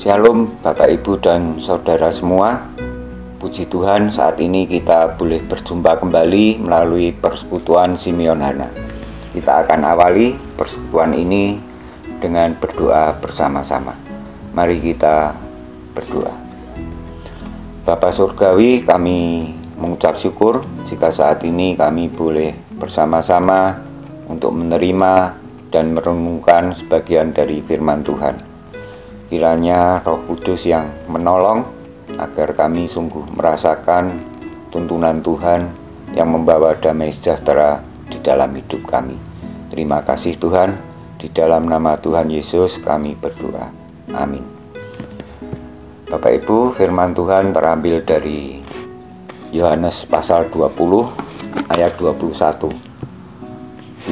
Shalom Bapak Ibu dan Saudara semua. Puji Tuhan, saat ini kita boleh berjumpa kembali melalui persekutuan Simeon Hana. Kita akan awali persekutuan ini dengan berdoa bersama-sama. Mari kita berdoa. Bapa Surgawi, kami mengucap syukur jika saat ini kami boleh bersama-sama untuk menerima dan merenungkan sebagian dari firman Tuhan. Kiranya Roh Kudus yang menolong agar kami sungguh merasakan tuntunan Tuhan yang membawa damai sejahtera di dalam hidup kami. Terima kasih Tuhan, di dalam nama Tuhan Yesus kami berdoa. Amin. Bapak Ibu, firman Tuhan terambil dari Yohanes pasal 20 ayat 21.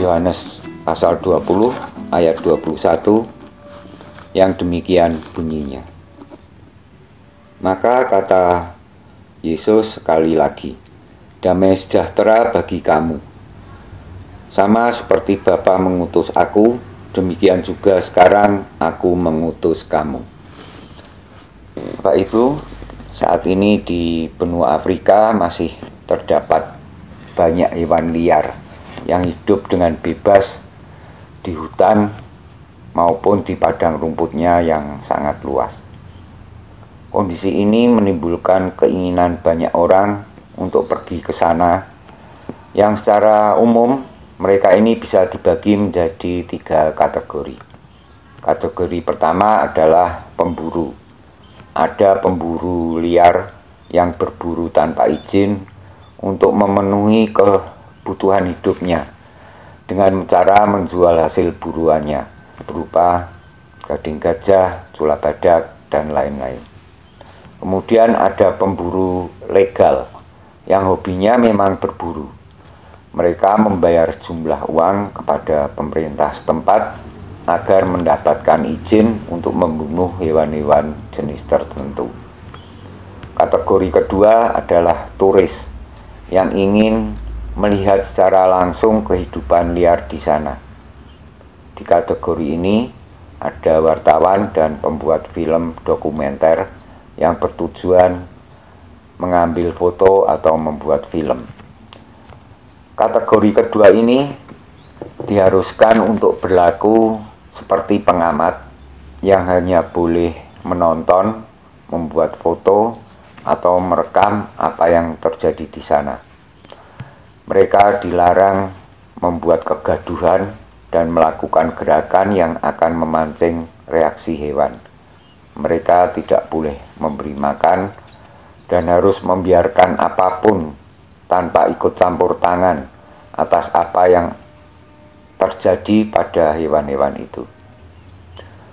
Yohanes pasal 20 ayat 21 yang demikian bunyinya. Maka kata Yesus sekali lagi, damai sejahtera bagi kamu. Sama seperti Bapa mengutus aku, demikian juga sekarang aku mengutus kamu. Bapak Ibu, saat ini di benua Afrika masih terdapat banyak hewan liar yang hidup dengan bebas di hutan maupun di padang rumputnya yang sangat luas. Kondisi ini menimbulkan keinginan banyak orang untuk pergi ke sana, yang secara umum mereka ini bisa dibagi menjadi 3 kategori. Kategori pertama adalah pemburu. Ada pemburu liar yang berburu tanpa izin untuk memenuhi kebutuhan hidupnya dengan cara menjual hasil buruannya berupa gading gajah, cula badak, dan lain-lain. Kemudian ada pemburu legal yang hobinya memang berburu. Mereka membayar sejumlah uang kepada pemerintah setempat agar mendapatkan izin untuk membunuh hewan-hewan jenis tertentu. Kategori kedua adalah turis yang ingin melihat secara langsung kehidupan liar di sana. Di kategori ini ada wartawan dan pembuat film dokumenter yang bertujuan mengambil foto atau membuat film. Kategori kedua ini diharuskan untuk berlaku seperti pengamat yang hanya boleh menonton, membuat foto, atau merekam apa yang terjadi di sana. Mereka dilarang membuat kegaduhan dan melakukan gerakan yang akan memancing reaksi hewan. Mereka tidak boleh memberi makan dan harus membiarkan apapun tanpa ikut campur tangan atas apa yang terjadi pada hewan-hewan itu.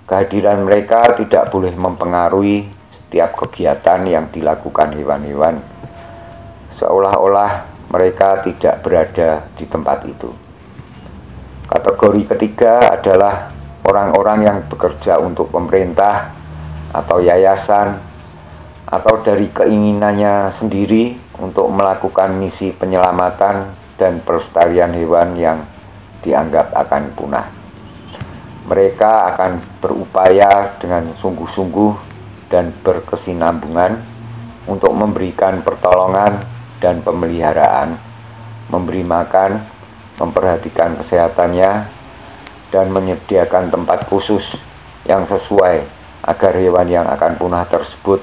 Kehadiran mereka tidak boleh mempengaruhi setiap kegiatan yang dilakukan hewan-hewan, seolah-olah mereka tidak berada di tempat itu. Kategori ketiga adalah orang-orang yang bekerja untuk pemerintah atau yayasan atau dari keinginannya sendiri untuk melakukan misi penyelamatan dan pelestarian hewan yang dianggap akan punah. Mereka akan berupaya dengan sungguh-sungguh dan berkesinambungan untuk memberikan pertolongan dan pemeliharaan, memberi makan, memperhatikan kesehatannya, dan menyediakan tempat khusus yang sesuai agar hewan yang akan punah tersebut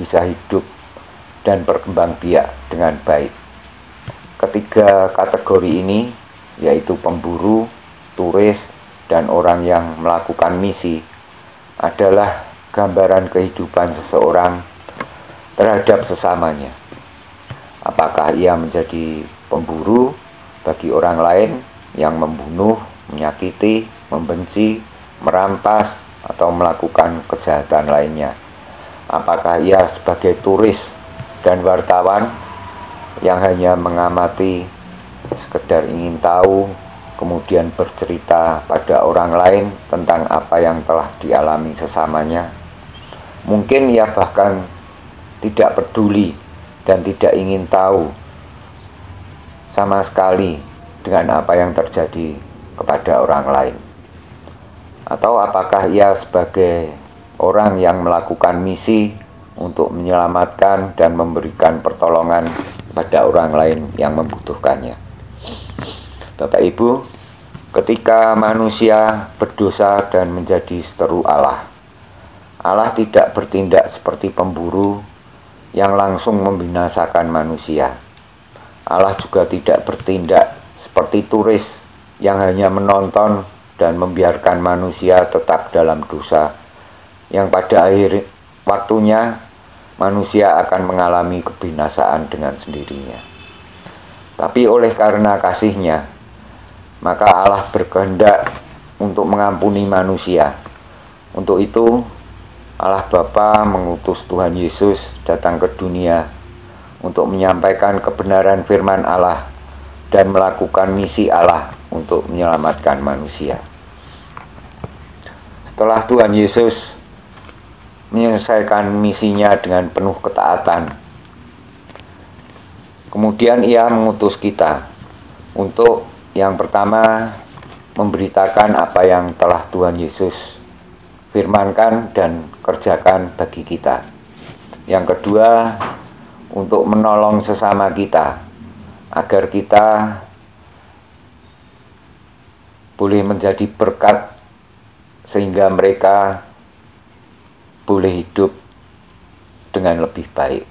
bisa hidup dan berkembang biak dengan baik. Ketiga kategori ini, yaitu pemburu, turis, dan orang yang melakukan misi, adalah gambaran kehidupan seseorang terhadap sesamanya. Apakah ia menjadi pemburu bagi orang lain yang membunuh, menyakiti, membenci, merampas, atau melakukan kejahatan lainnya? Apakah ia sebagai turis dan wartawan yang hanya mengamati, sekedar ingin tahu, kemudian bercerita pada orang lain tentang apa yang telah dialami sesamanya? Mungkin ia bahkan tidak peduli dan tidak ingin tahu sama sekali dengan apa yang terjadi kepada orang lain. Atau apakah ia sebagai orang yang melakukan misi untuk menyelamatkan dan memberikan pertolongan pada orang lain yang membutuhkannya. Bapak Ibu, ketika manusia berdosa dan menjadi seteru Allah, Allah tidak bertindak seperti pemburu yang langsung membinasakan manusia. Allah juga tidak bertindak seperti turis yang hanya menonton dan membiarkan manusia tetap dalam dosa, yang pada akhir waktunya manusia akan mengalami kebinasaan dengan sendirinya. Tapi oleh karena kasih-Nya, maka Allah berkehendak untuk mengampuni manusia. Untuk itu, Allah Bapa mengutus Tuhan Yesus datang ke dunia untuk menyampaikan kebenaran firman Allah dan melakukan misi Allah untuk menyelamatkan manusia. Setelah Tuhan Yesus menyelesaikan misinya dengan penuh ketaatan, kemudian Ia mengutus kita untuk yang pertama memberitakan apa yang telah Tuhan Yesus firmankan dan kerjakan bagi kita. Yang kedua, untuk menolong sesama kita agar kita boleh menjadi berkat sehingga mereka boleh hidup dengan lebih baik.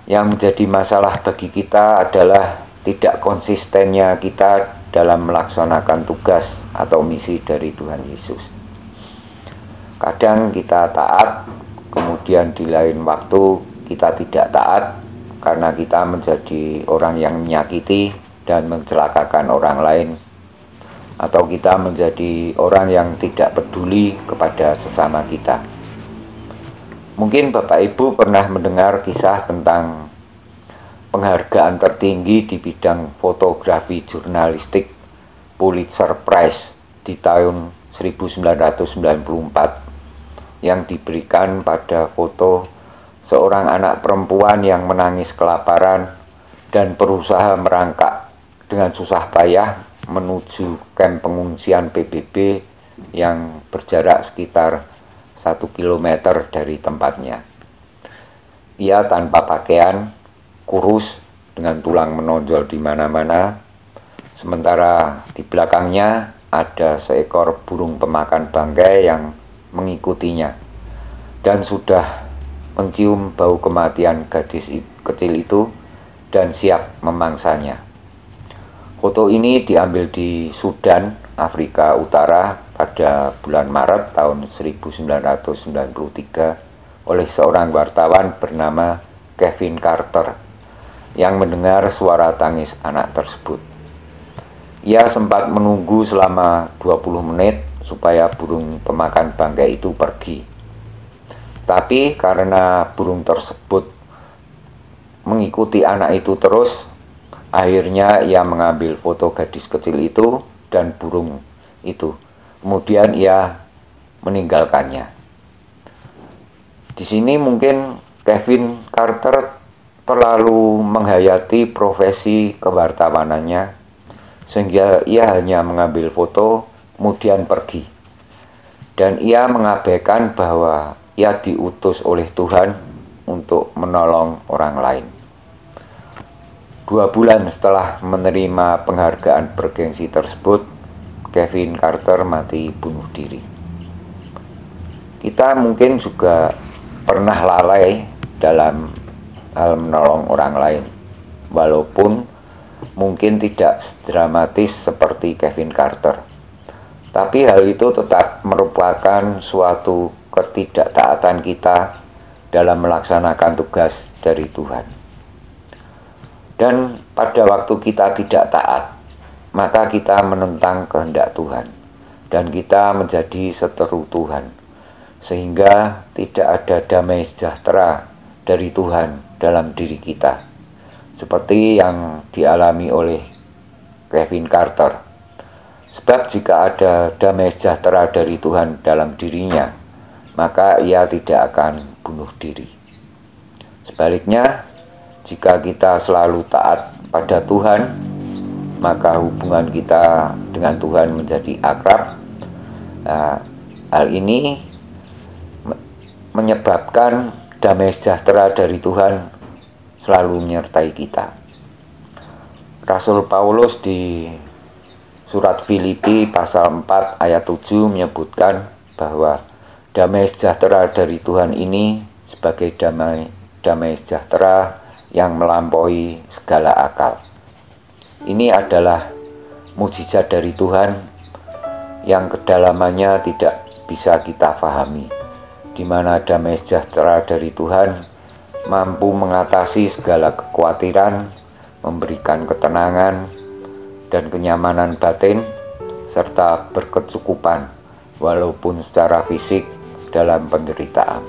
Yang menjadi masalah bagi kita adalah tidak konsistennya kita dalam melaksanakan tugas atau misi dari Tuhan Yesus. Kadang kita taat, kemudian di lain waktu kita tidak taat karena kita menjadi orang yang menyakiti dan mencelakakan orang lain, atau kita menjadi orang yang tidak peduli kepada sesama kita. Mungkin Bapak Ibu pernah mendengar kisah tentang penghargaan tertinggi di bidang fotografi jurnalistik, Pulitzer Prize di tahun 1994, yang diberikan pada foto seorang anak perempuan yang menangis kelaparan dan berusaha merangkak dengan susah payah menuju kamp pengungsian PBB yang berjarak sekitar 1 kilometer dari tempatnya. Ia tanpa pakaian, kurus, dengan tulang menonjol di mana-mana, sementara di belakangnya ada seekor burung pemakan bangkai yang mengikutinya dan sudah mencium bau kematian gadis kecil itu dan siap memangsanya. Foto ini diambil di Sudan, Afrika Utara pada bulan Maret tahun 1993 oleh seorang wartawan bernama Kevin Carter yang mendengar suara tangis anak tersebut. Ia sempat menunggu selama 20 menit supaya burung pemakan bangkai itu pergi. Tapi karena burung tersebut mengikuti anak itu terus, akhirnya ia mengambil foto gadis kecil itu dan burung itu. Kemudian ia meninggalkannya. Di sini mungkin Kevin Carter terlalu menghayati profesi kewartawanannya sehingga ia hanya mengambil foto kemudian pergi. Dan ia mengabaikan bahwa ia diutus oleh Tuhan untuk menolong orang lain. 2 bulan setelah menerima penghargaan bergengsi tersebut, Kevin Carter mati bunuh diri. Kita mungkin juga pernah lalai dalam hal menolong orang lain, walaupun mungkin tidak dramatis seperti Kevin Carter. Tapi hal itu tetap merupakan suatu ketidaktaatan kita dalam melaksanakan tugas dari Tuhan. Dan pada waktu kita tidak taat, maka kita menentang kehendak Tuhan dan kita menjadi seteru Tuhan, sehingga tidak ada damai sejahtera dari Tuhan dalam diri kita, seperti yang dialami oleh Kevin Carter. Sebab jika ada damai sejahtera dari Tuhan dalam dirinya, maka ia tidak akan bunuh diri. Sebaliknya, jika kita selalu taat pada Tuhan, maka hubungan kita dengan Tuhan menjadi akrab. Hal ini menyebabkan damai sejahtera dari Tuhan selalu menyertai kita. Rasul Paulus di surat Filipi pasal 4 ayat 7 menyebutkan bahwa damai sejahtera dari Tuhan ini sebagai damai sejahtera yang melampaui segala akal. Ini adalah mukjizat dari Tuhan yang kedalamannya tidak bisa kita pahami, di mana damai sejahtera dari Tuhan mampu mengatasi segala kekhawatiran, memberikan ketenangan dan kenyamanan batin, serta berkecukupan walaupun secara fisik dalam penderitaan.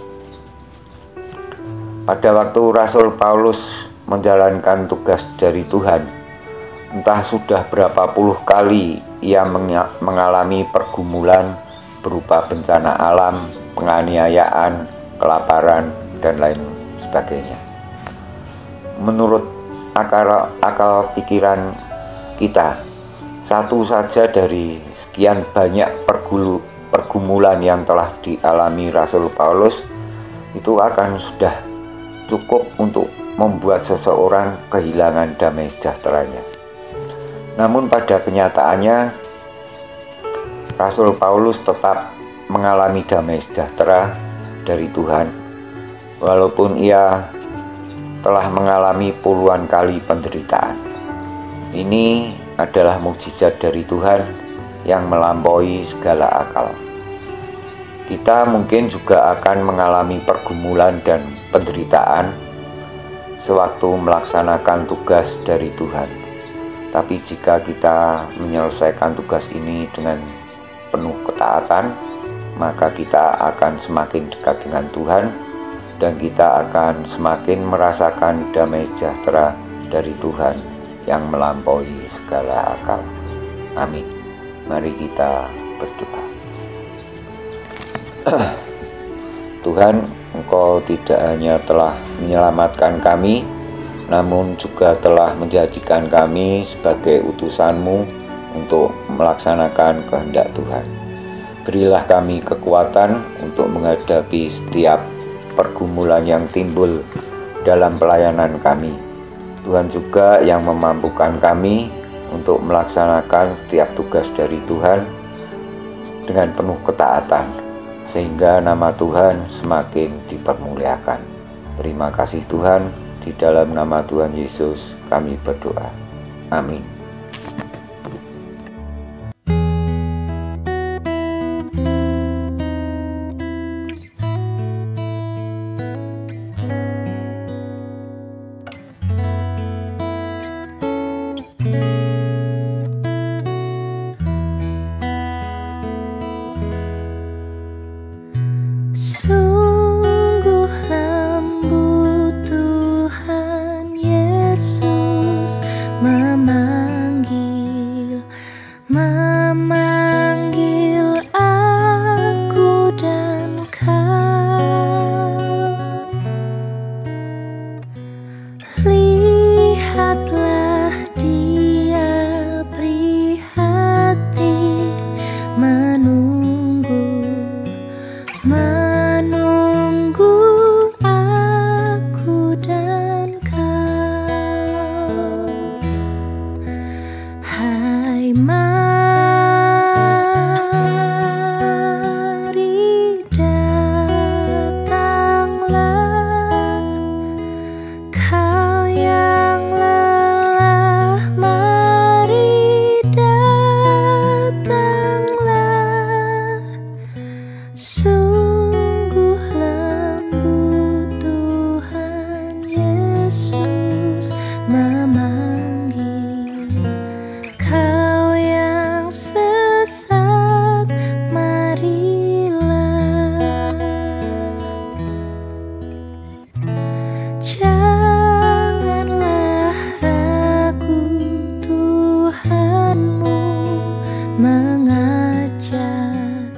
Pada waktu Rasul Paulus menjalankan tugas dari Tuhan, entah sudah berapa puluh kali ia mengalami pergumulan berupa bencana alam, penganiayaan, kelaparan, dan lain sebagainya. Menurut akal pikiran kita, satu saja dari sekian banyak pergumulan yang telah dialami Rasul Paulus itu akan sudah cukup untuk membuat seseorang kehilangan damai sejahteranya. Namun pada kenyataannya Rasul Paulus tetap mengalami damai sejahtera dari Tuhan, walaupun ia telah mengalami puluhan kali penderitaan. Ini adalah mukjizat dari Tuhan yang melampaui segala akal. Kita mungkin juga akan mengalami pergumulan dan penderitaan sewaktu melaksanakan tugas dari Tuhan. Tapi jika kita menyelesaikan tugas ini dengan penuh ketaatan, maka kita akan semakin dekat dengan Tuhan dan kita akan semakin merasakan damai sejahtera dari Tuhan yang melampaui segala akal. Amin. Mari kita berdoa. Tuhan, Engkau tidak hanya telah menyelamatkan kami, namun juga telah menjadikan kami sebagai utusan-Mu untuk melaksanakan kehendak Tuhan. Berilah kami kekuatan untuk menghadapi setiap pergumulan yang timbul dalam pelayanan kami. Tuhan juga yang memampukan kami untuk melaksanakan setiap tugas dari Tuhan dengan penuh ketaatan, sehingga nama Tuhan semakin dipermuliakan. Terima kasih Tuhan, di dalam nama Tuhan Yesus kami berdoa. Amin. Sungguh lembut Tuhan Yesus memanggil aku dan kau. Lihatlah Dia prihatin menunggu aku dan kau. Hai, mari datanglah, kau yang lelah, mari datanglah. Sungguh lembut Tuhan Yesus memanggil, kau yang sesat, marilah. Janganlah ragu, Tuhanmu mengajak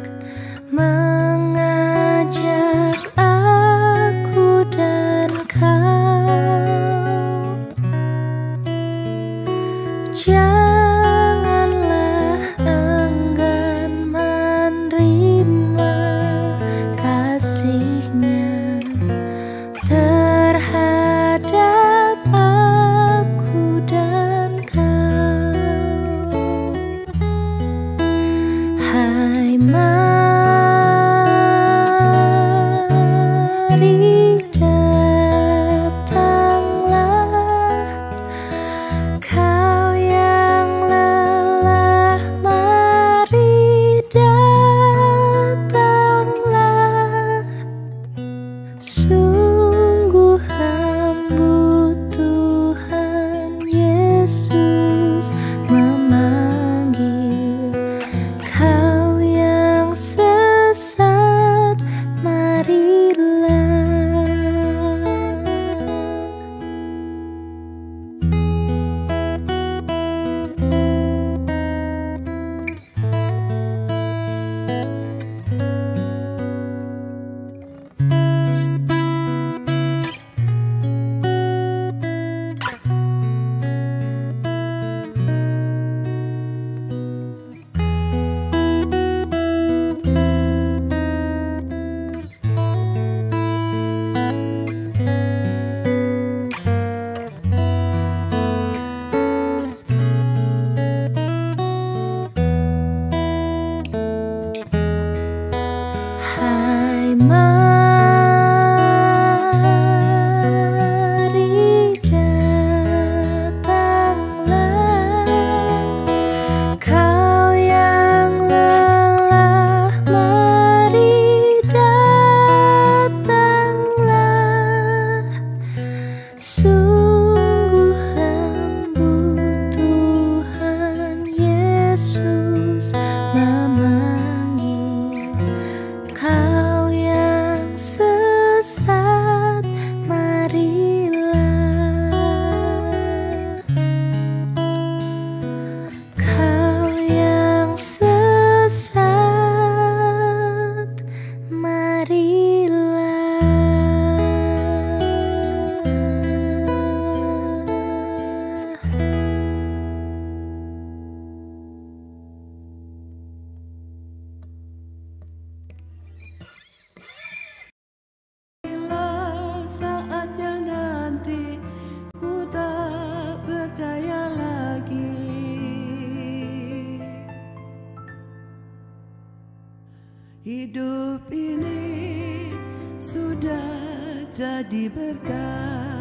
Mari datanglah, kau yang lelah, mari datanglah. Sungguh lembut Tuhan Yesus memanggil kau yang sesat, marilah. Kau yang sesat, marilah. Saatnya nanti ku tak berdaya lagi. Hidup ini sudah jadi berkah.